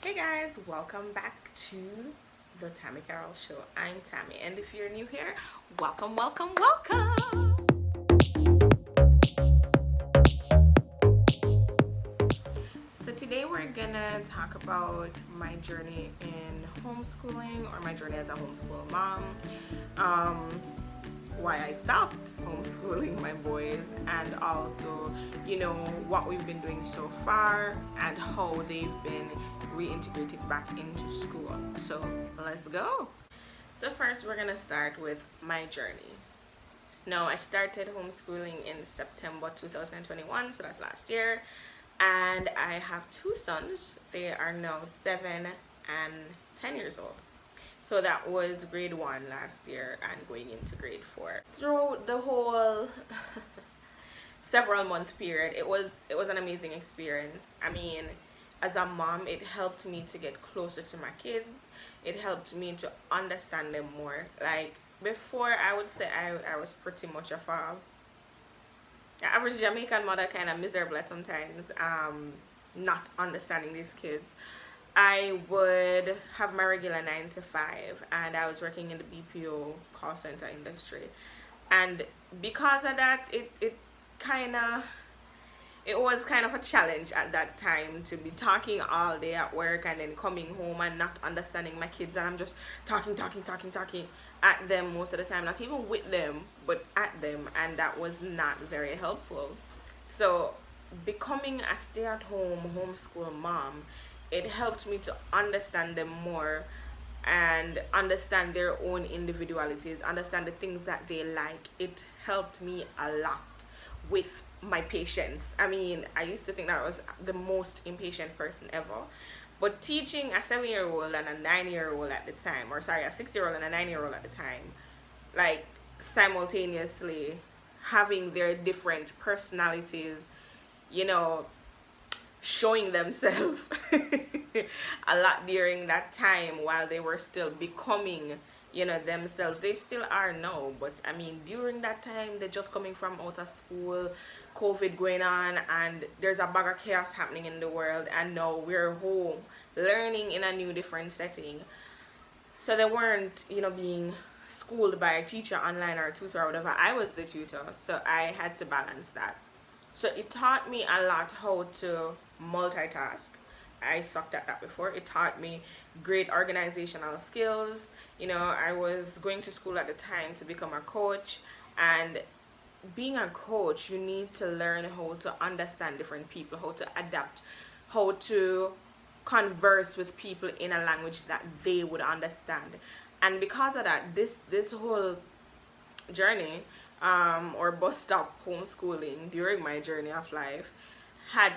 Hey guys, welcome back to the Tammy Carroll Show. I'm Tammy, and if you're new here, welcome, welcome, welcome. So today we're gonna talk about my journey in homeschooling or my journey as a homeschool mom. Why I stopped homeschooling my boys, and also, what we've been doing so far and how they've been reintegrated back into school. So let's go. So first we're gonna start with my journey. Now I started homeschooling in September 2021, so that's last year, and I have two sons. They are now 7 and 10 years old. So that was grade 1 last year and going into grade 4. Through the whole several month period, it was an amazing experience. I mean, as a mom, it helped me to get closer to my kids. It helped me to understand them more. Like before, I would say I was pretty much of a average Jamaican mother, kind of miserable at sometimes, not understanding these kids. I would have my regular 9 to 5, and I was working in the BPO call center industry. And because of that, it was kind of a challenge at that time to be talking all day at work and then coming home and not understanding my kids, and I'm just talking at them most of the time, not even with them but at them, and that was not very helpful. So becoming a stay-at-home homeschool mom, it helped me to understand them more and understand their own individualities, understand the things that they like. It helped me a lot with my patience. I mean, I used to think that I was the most impatient person ever. But teaching a 7-year-old and a 9-year-old at the time, or sorry, a 6-year-old and a 9-year-old at the time, like simultaneously having their different personalities, you know, showing themselves a lot during that time while they were still becoming, themselves. They still are now, but I mean, during that time, they're just coming from out of school, COVID going on, and there's a bag of chaos happening in the world, and now we're home learning in a new different setting. So they weren't, being schooled by a teacher online or a tutor or whatever. I was the tutor, so I had to balance that. So it taught me a lot how to multitask. I sucked at that before. It taught me great organizational skills. I was going to school at the time to become a coach, and being a coach, you need to learn how to understand different people, how to adapt, how to converse with people in a language that they would understand. And because of that, this whole journey, or bus stop homeschooling during my journey of life had,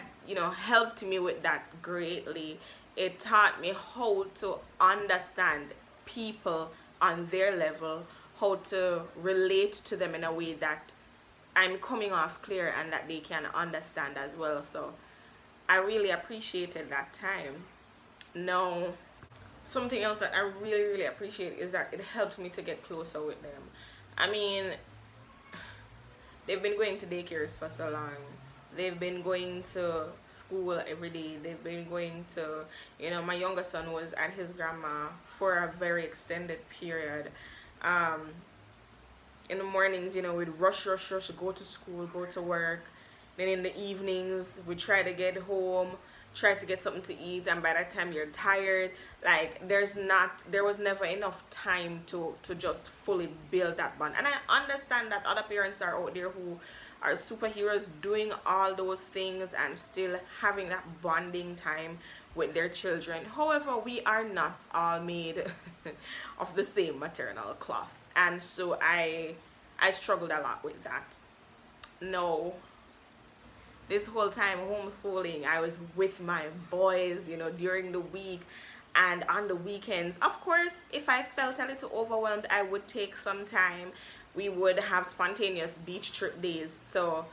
helped me with that greatly. It taught me how to understand people on their level, how to relate to them in a way that I'm coming off clear and that they can understand as well. So I really appreciated that time. Now, something else that I really, really appreciate is that it helped me to get closer with them. I mean, they've been going to daycares for so long. They've been going to school every day. They've been going to, my younger son was at his grandma for a very extended period. In the mornings, we'd rush, go to school, go to work. Then in the evenings, we try to get home, try to get something to eat, and by that time you're tired. Like there was never enough time to just fully build that bond. And I understand that other parents are out there who are superheroes doing all those things and still having that bonding time with their children. However, we are not all made of the same maternal cloth, and so I struggled a lot with that. No, this whole time homeschooling, I was with my boys, during the week and on the weekends. Of course, if I felt a little overwhelmed, I would take some time. We would have spontaneous beach trip days. So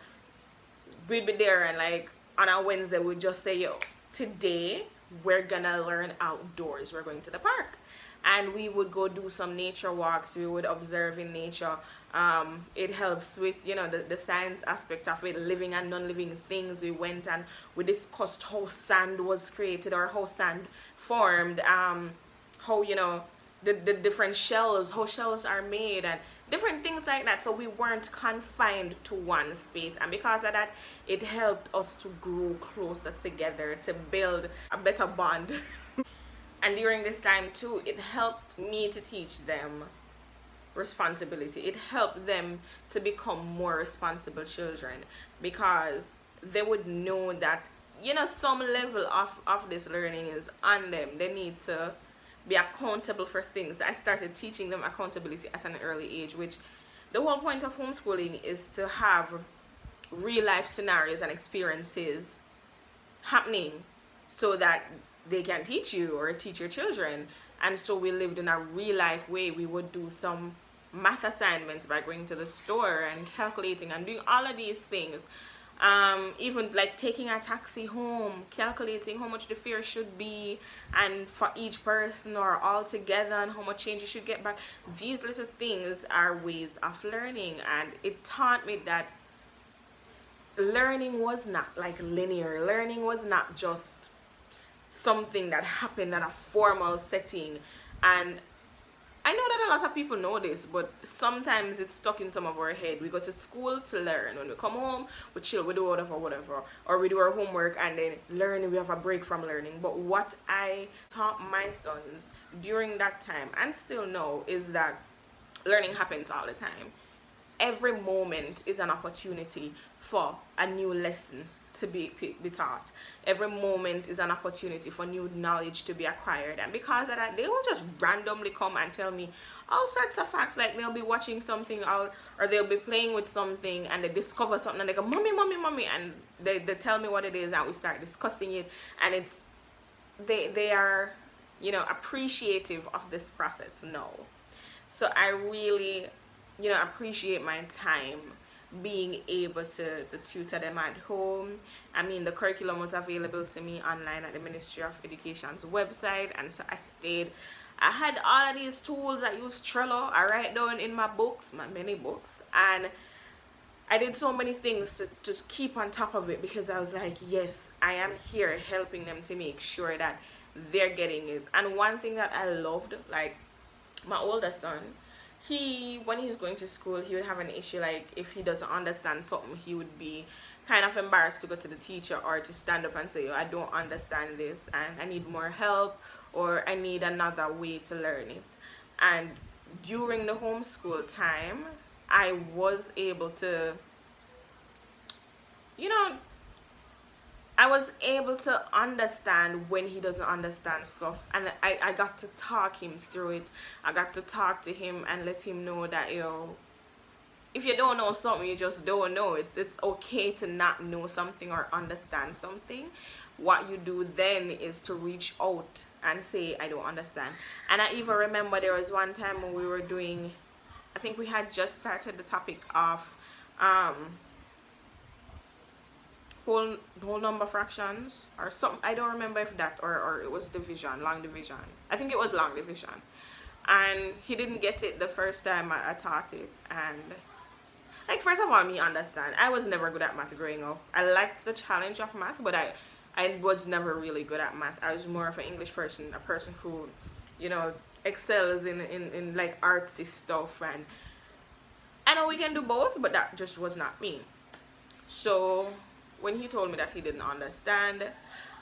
we'd be there, and like on a Wednesday, we'd just say, yo, today we're gonna learn outdoors. We're going to the park. and we would go do some nature walks. We would observe in nature. It helps with, you know, the science aspect of it, living and non-living things. We went and we discussed how sand was created, or how sand formed, how, you know, the different shells, how shells are made, and different things like that. So we weren't confined to one space, and because of that, it helped us to grow closer together, to build a better bond. And during this time too, it helped me to teach them responsibility. It helped them to become more responsible children, because they would know that, you know, some level of this learning is on them. They need to be accountable for things. I started teaching them accountability at an early age, which the whole point of homeschooling is to have real life scenarios and experiences happening so that they can teach you or teach your children. And so we lived in a real life way. We would do some math assignments by going to the store and calculating and doing all of these things. Even like taking a taxi home, calculating how much the fare should be, and for each person or all together, and how much change you should get back. These little things are ways of learning, and it taught me that learning was not like linear. Learning was not just something that happened in a formal setting. And I know that a lot of people know this, but sometimes it's stuck in some of our head. We go to school to learn. When we come home, we chill, we do whatever, or we do our homework, and then learn, we have a break from learning. But what I taught my sons during that time, and still know, is that learning happens all the time. Every moment is an opportunity for a new lesson to be taught. Every moment is an opportunity for new knowledge to be acquired. And because of that, they won't just randomly come and tell me all sorts of facts. Like they'll be watching something out, or they'll be playing with something, and they discover something, and they go, mommy, mommy, mommy, and they tell me what it is, and we start discussing it. And it's they are, you know, appreciative of this process. No. So I really, you know, appreciate my time being able to tutor them at home. I mean, the curriculum was available to me online at the Ministry of Education's website, and so I stayed. I had all of these tools. I used Trello. I write down in my books, my many books, and I did so many things to just keep on top of it, because I was like, yes, I am here helping them to make sure that they're getting it. And one thing that I loved, like my older son, when he's going to school, he would have an issue, like if he doesn't understand something, he would be kind of embarrassed to go to the teacher or to stand up and say, oh, I don't understand this and I need more help, or I need another way to learn it. And during the homeschool time, I was able to, you know, I was able to understand when he doesn't understand stuff, and I got to talk him through it. I got to talk to him and let him know that, you know, if you don't know something, you just don't know. It's okay to not know something or understand something. What you do then is to reach out and say, I don't understand. And I even remember there was one time when we were doing, I think we had just started the topic of whole number fractions or something. I don't remember if that or it was division, long division. I think it was long division. And he didn't get it the first time I taught it. And like, first of all, me understand, I was never good at math growing up. I liked the challenge of math, but I was never really good at math. I was more of an English person, a person who, you know, excels in like artsy stuff. And I know we can do both, but that just was not me. So when he told me that he didn't understand,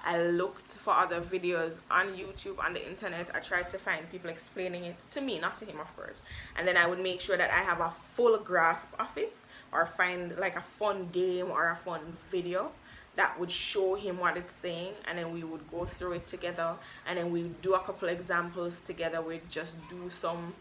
I looked for other videos on YouTube, on the internet. I tried to find people explaining it to me, not to him, of course. And then I would make sure that I have a full grasp of it, or find like a fun game or a fun video that would show him what it's saying, and then we would go through it together, and then we would do a couple examples together. We'd just do some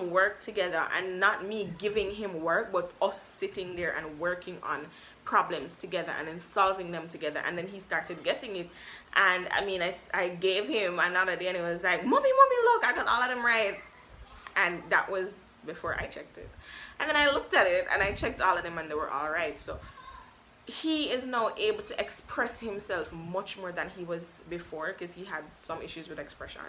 work together, and not me giving him work, but us sitting there and working on problems together and then solving them together. And then he started getting it. And I mean, I gave him another day, and he was like, mommy, look, I got all of them right. And that was before I checked it. And then I looked at it and I checked all of them, and they were all right. So he is now able to express himself much more than he was before, because he had some issues with expression.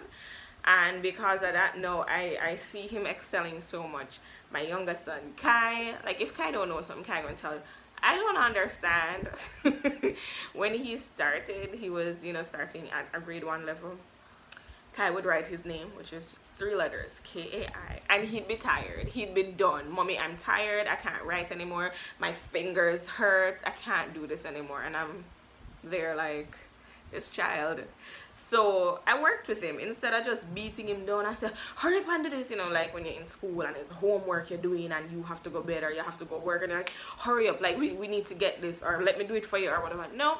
And because of that, no, I see him excelling so much. My youngest son Kai, like if Kai don't know something, Kai gonna tell you, I don't understand. When he started, he was, starting at a grade 1 level. Kai would write his name, which is 3 letters, Kai, and he'd be tired. He'd be done. Mommy, I'm tired. I can't write anymore. My fingers hurt. I can't do this anymore. And I'm there like, this child. So I worked with him. Instead of just beating him down, I said, hurry up and do this, like when you're in school and it's homework you're doing and you have to go bed or you have to go work and you're like, hurry up, like we need to get this, or let me do it for you or whatever. No.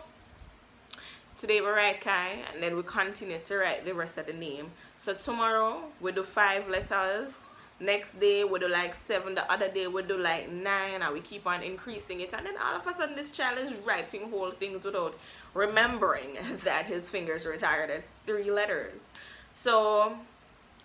Today we write Kai and then we continue to write the rest of the name. So tomorrow we do 5 letters. Next day we do like 7. The other day we do like 9, and we keep on increasing it. And then all of a sudden this child is writing whole things without remembering that his fingers were tired at 3 letters. So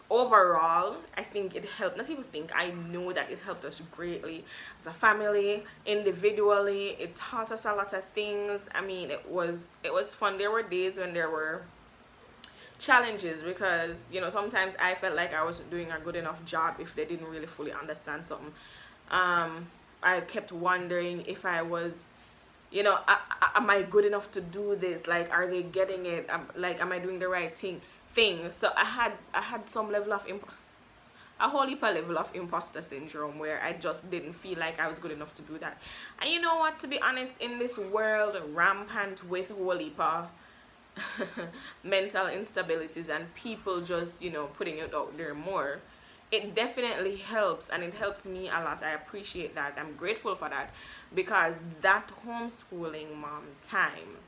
overall, I think it helped. Not even think, I know that it helped us greatly as a family, individually. It taught us a lot of things. I mean, it was fun. There were days when there were challenges because sometimes I felt like I wasn't doing a good enough job if they didn't really fully understand something. I kept wondering if I was, am I good enough to do this? Like, are they getting it? Am I doing the right thing? So I had some level of a whole heap of level of imposter syndrome where I just didn't feel like I was good enough to do that. And you know what, to be honest, in this world rampant with whole heap of mental instabilities and people just putting it out there more, it definitely helps, and it helped me a lot. I appreciate that. I'm grateful for that, because that homeschooling mom time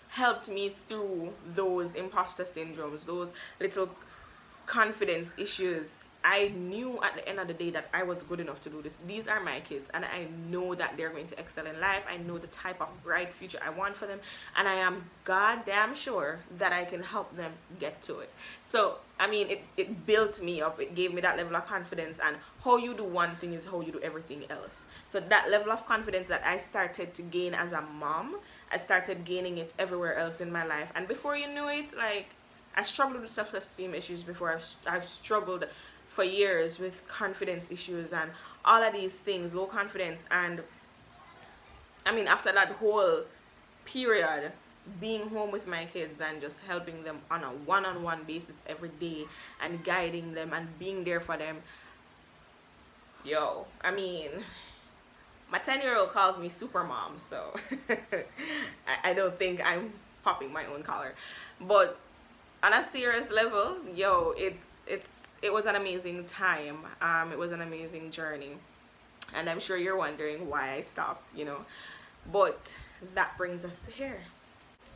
helped me through those imposter syndromes, those little confidence issues. I knew at the end of the day that I was good enough to do this. These are my kids, and I know that they're going to excel in life. I know the type of bright future I want for them, and I am goddamn sure that I can help them get to it. So, I mean, it built me up. It gave me that level of confidence, and how you do one thing is how you do everything else. So that level of confidence that I started to gain as a mom, I started gaining it everywhere else in my life. And before you knew it, like, I struggled with self-esteem issues before. I've struggled for years with confidence issues and all of these things, low confidence. And I mean, after that whole period, being home with my kids and just helping them on a one-on-one basis every day and guiding them and being there for them, I mean, my 10-year-old calls me super mom, so I don't think I'm popping my own collar. But on a serious level, it was an amazing time. It was an amazing journey, and I'm sure you're wondering why I stopped, but that brings us to here.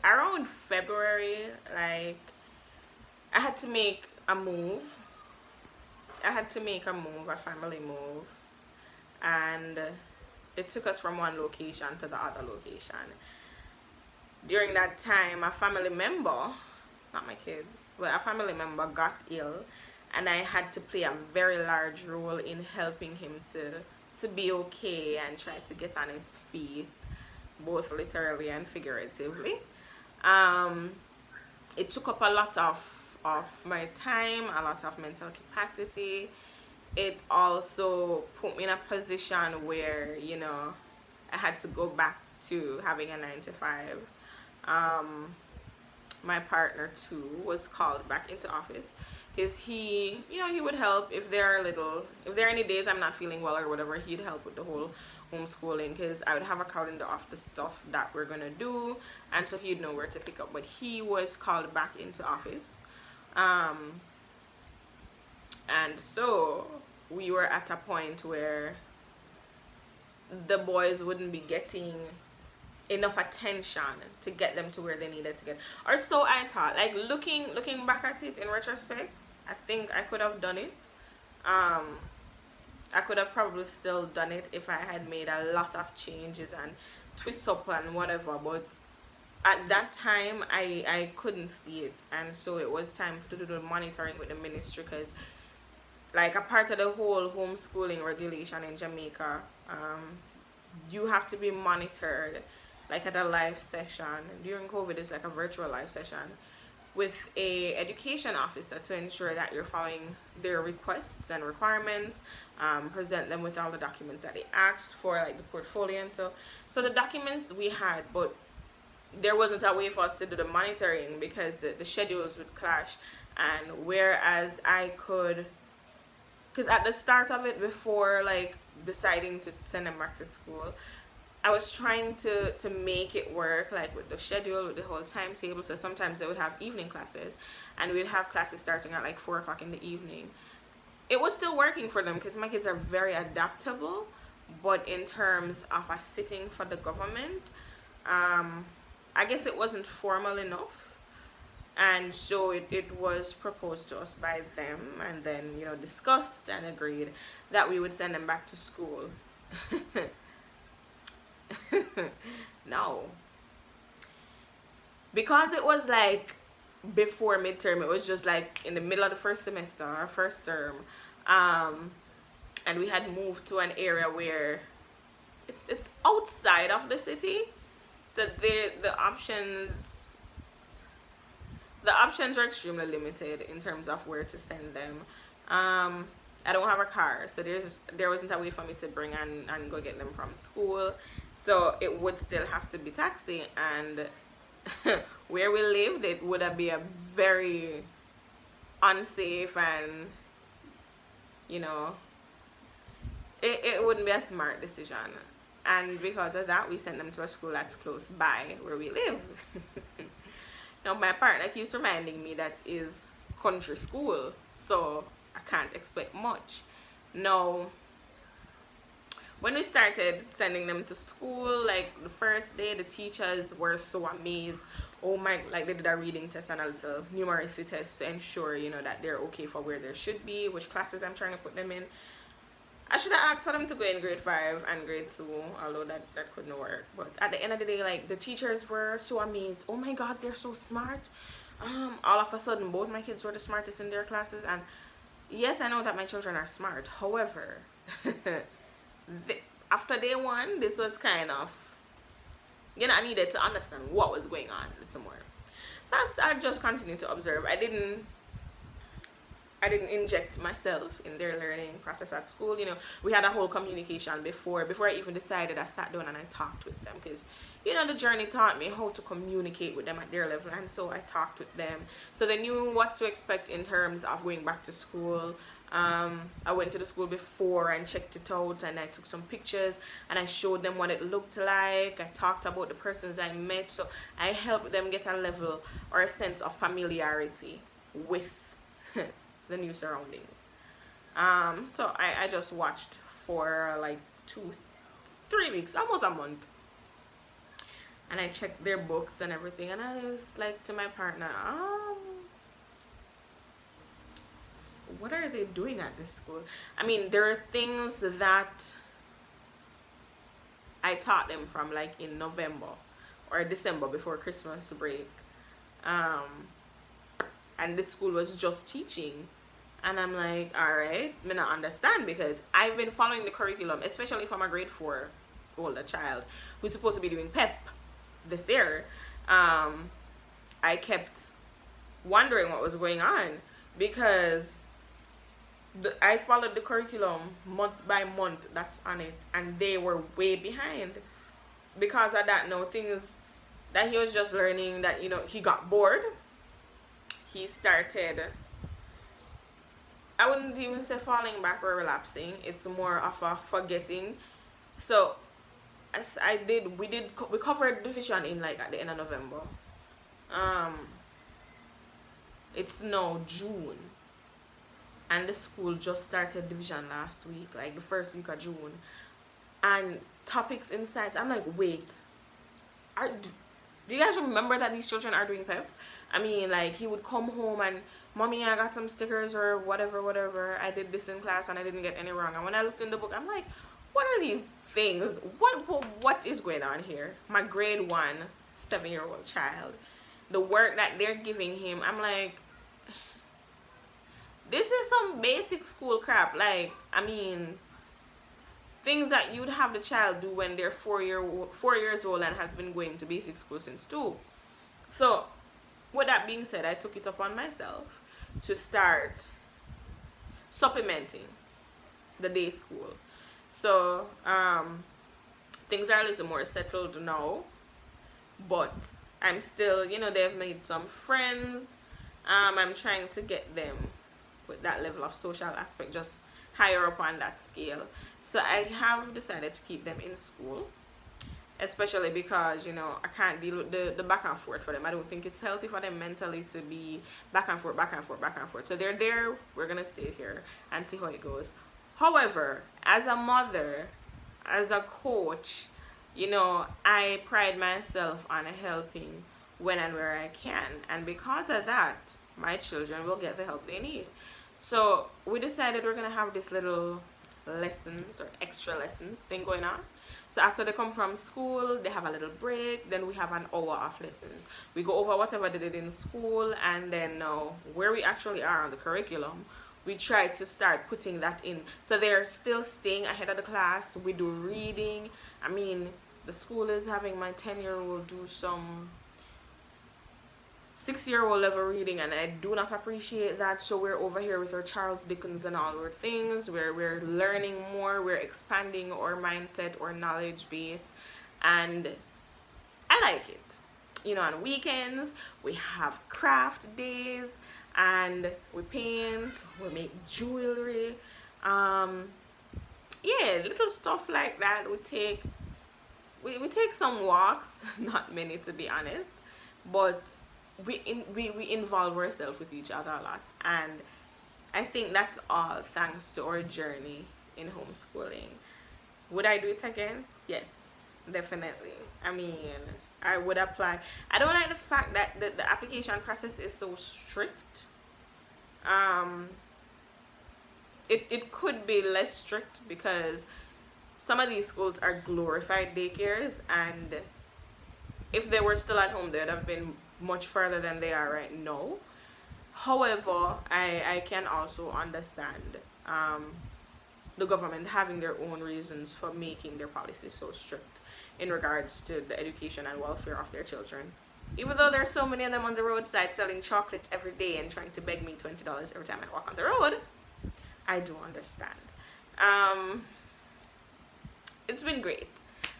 Around February, like, I had to make a move. A family move, and it took us from one location to the other location. During that time, a family member, not my kids, but a family member got ill, and I had to play a very large role in helping him to be okay and try to get on his feet, both literally and figuratively. It took up a lot of my time, a lot of mental capacity. It also put me in a position where I had to go back to having a 9 to 5. My partner too was called back into office because he would help if there are any days I'm not feeling well or whatever. He'd help with the whole homeschooling, because I would have a calendar of the stuff that we're gonna do, and so he'd know where to pick up. But he was called back into office, and so we were at a point where the boys wouldn't be getting enough attention to get them to where they needed to get, or so I thought. Like, looking back at it in retrospect, I think I could have done it. I could have probably still done it if I had made a lot of changes and twists up and whatever, but at that time I couldn't see it, and so it was time to do the monitoring with the ministry, because like a part of the whole homeschooling regulation in Jamaica, you have to be monitored, like at a live session. During COVID, it's like a virtual live session with a education officer to ensure that you're following their requests and requirements. Present them with all the documents that they asked for, like the portfolio and so the documents we had, but there wasn't a way for us to do the monitoring because the schedules would clash. And whereas I could, because at the start of it, before like deciding to send them back to school, I was trying to make it work, like with the schedule, with the whole timetable. So sometimes they would have evening classes, and we'd have classes starting at like 4 o'clock in the evening. It was still working for them because my kids are very adaptable, but in terms of a sitting for the government, I guess it wasn't formal enough, and so it was proposed to us by them, and then discussed and agreed that we would send them back to school. No, because it was like before midterm, it was just like in the middle of the first semester or first term, and we had moved to an area where it's outside of the city, so the options are extremely limited in terms of where to send them. I don't have a car, so there wasn't a way for me to bring and go get them from school, so it would still have to be taxi, and where we lived, it would have been a very unsafe, and it wouldn't be a smart decision. And because of that, we sent them to a school that's close by where we live. Now my partner keeps reminding me that is country school, so I can't expect much. Now, when we started sending them to school, like the first day, the teachers were so amazed. Oh my, like they did a reading test and a little numeracy test to ensure, that they're okay for where they should be, which classes I'm trying to put them in. I should have asked for them to go in grade 5 and grade 2, although that couldn't work. But at the end of the day, like the teachers were so amazed. Oh my God, they're so smart. All of a sudden, both my kids were the smartest in their classes. And yes, I know that my children are smart. However, after day 1, this was kind of, I needed to understand what was going on a little more. So I just continued to observe. I didn't inject myself in their learning process at school. We had a whole communication before I even decided. I sat down and I talked with them because the journey taught me how to communicate with them at their level, and so I talked with them so they knew what to expect in terms of going back to school. I went to the school before and checked it out, and I took some pictures and I showed them what it looked like. I talked about the persons I met, so I helped them get a level or a sense of familiarity with the new surroundings. So I just watched for like 2-3 weeks, almost a month, and I checked their books and everything, and I was like to my partner, what are they doing at this school? I mean, there are things that I taught them from like in November or December before Christmas break, and this school was just teaching, and I'm like, all right, I not understand, because I've been following the curriculum, especially for my grade 4 older child who's supposed to be doing PEP this year. I kept wondering what was going on because I followed the curriculum month by month that's on it, and they were way behind. Because of that, no things that he was just learning, that he got bored. He started, I wouldn't even say falling back or relapsing, it's more of a forgetting. So as we covered division in like at the end of November. It's now June, and the school just started division last week, like the first week of June, and topics in science. I'm like, wait, do you guys remember that these children are doing PEP? I mean, like, he would come home and, Mommy, I got some stickers or whatever. I did this in class and I didn't get any wrong. And when I looked in the book, I'm like, what are these things? What is going on here? My grade 1 7-year-old child, the work that they're giving him, I'm like, this is some basic school crap. Like, I mean, things that you'd have the child do when they're 4 years old and has been going to basic school since 2. So with that being said, I took it upon myself to start supplementing the day school. So things are a little more settled now, but I'm still, they've made some friends. I'm trying to get them with that level of social aspect just higher up on that scale. So I have decided to keep them in school, especially because I can't deal with the back and forth for them. I don't think it's healthy for them mentally to be back and forth, back and forth, back and forth. So they're there, we're gonna stay here and see how it goes. However, as a mother, as a coach, I pride myself on helping when and where I can, and because of that, my children will get the help they need. So we decided we're gonna have this little lessons or extra lessons thing going on. So after they come from school, they have a little break, then we have an hour of lessons. We go over whatever they did in school, and then where we actually are on the curriculum, we try to start putting that in. So they're still staying ahead of the class. We do reading. I mean, the school is having my 10-year-old do some 6-year-old level reading, and I do not appreciate that. So we're over here with our Charles Dickens and all our things where we're learning more, we're expanding our mindset or knowledge base, and I like it. On weekends we have craft days, and we paint, we make jewelry, little stuff like that. We take some walks, not many to be honest, but we involve ourselves with each other a lot, and I think that's all thanks to our journey in homeschooling. Would I do it again? Yes, definitely. I mean, I would apply. I don't like the fact that the application process is so strict. It could be less strict, because some of these schools are glorified daycares, and if they were still at home, they would have been much further than they are right now. However, I can also understand the government having their own reasons for making their policies so strict in regards to the education and welfare of their children. Even though there's so many of them on the roadside selling chocolates every day and trying to beg me $20 every time I walk on the road, I do understand. It's been great.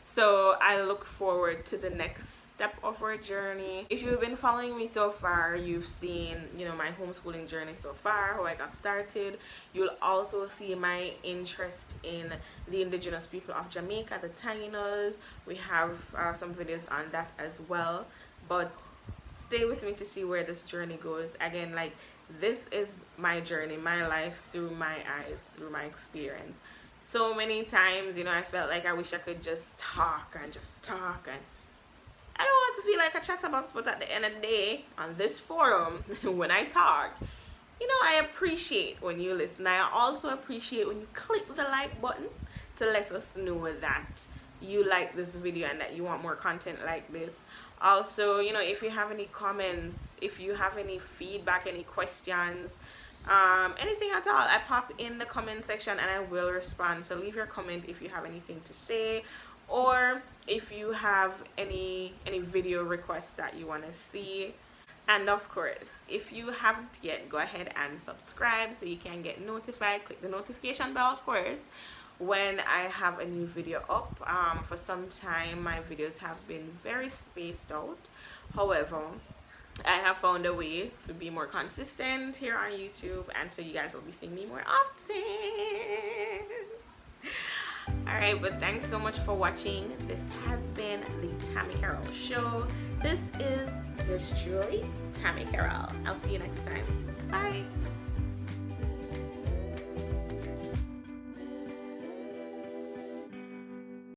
So I look forward to the next step of our journey. If you've been following me so far, you've seen my homeschooling journey so far, how I got started. You'll also see my interest in the indigenous people of Jamaica, the Tainos. We have some videos on that as well, but stay with me to see where this journey goes. Again, this is my journey, my life through my eyes, through my experience. So many times, I felt like I wish I could just talk, and I don't want to feel like a chatterbox, but at the end of the day, on this forum, when I talk, I appreciate when you listen. I also appreciate when you click the like button to let us know that you like this video and that you want more content like this. Also, if you have any comments, if you have any feedback, any questions, anything at all, I pop in the comment section and I will respond. So leave your comment if you have anything to say, or if you have any video requests that you want to see. And of course, if you haven't yet, go ahead and subscribe so you can get notified. Click the notification bell, of course, when I have a new video up. For some time my videos have been very spaced out. However, I have found a way to be more consistent here on YouTube, and so you guys will be seeing me more often. Alright, but thanks so much for watching. This has been the Tammy Carroll Show. This is yours truly, Tammy Carroll. I'll see you next time. Bye.